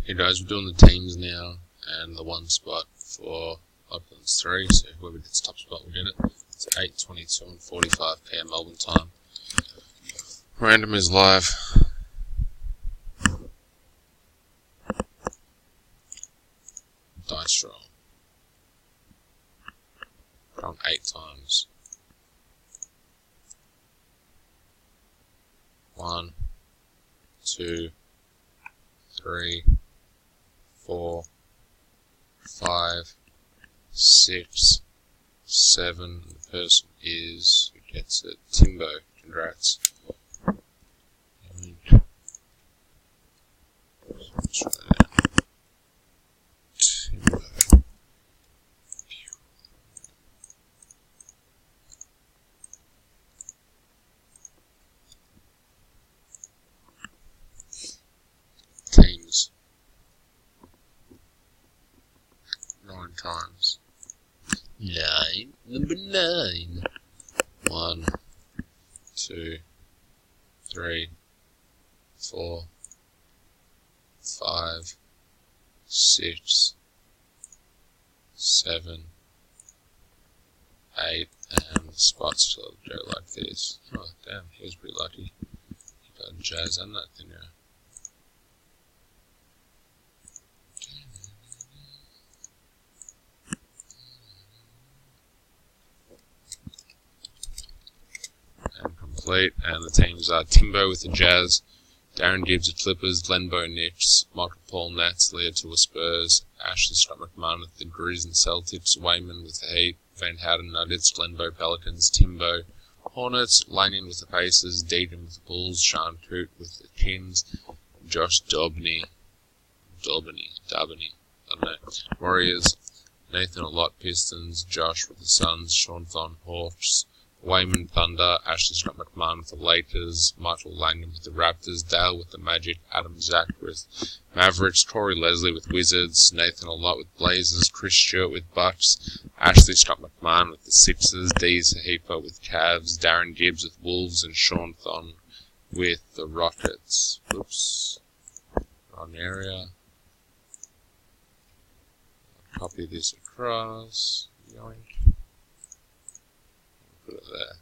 Hey guys, we're doing the teams now, and the one spot for Uplands 3, so whoever gets top spot will get it. It's 8:22 and 45 PM Melbourne time. Random is live. Dice roll. From 8 times. 1, 2, 3, 4, 5, 6, 7. The person is who gets it. Timbo. Congrats. Try that. Timbo. Teams. 9 times. 9. Number 9. 1, 2, 3, 4, 5, 6, 7, 8, and the spots will go like this. Oh damn, he was pretty lucky. He got jazz on that thing now. And complete, and the teams are Timbo with the Jazz, Darren Gibbs with Clippers, Glenbow Knicks, Michael Paul Nats, Leah Tua Spurs, Ashley Scott McMahon with the Grizz and Celtics, Wayman with the Heat, Van Houten Nuggets, Glenbow Pelicans, Timbo Hornets, Lanyon with the Pacers, Deegan with the Bulls, Sean Coote with the Kings, Josh Dobney, I don't know, Warriors, Nathan Allott Pistons, Josh with the Suns, Sean Thon Hawks, Wayman Thunder, Ashley Scott McMahon with the Lakers, Michael Langham with the Raptors, Dale with the Magic, Adam Zack with Mavericks, Corey Leslie with Wizards, Nathan Allott with Blazers, Chris Stewart with Bucks, Ashley Scott McMahon with the Sixers, Dee Sahipa with Cavs, Darren Gibbs with Wolves, and Sean Thon with the Rockets. Oops. Wrong area. Copy this across. Yoink. Put it there.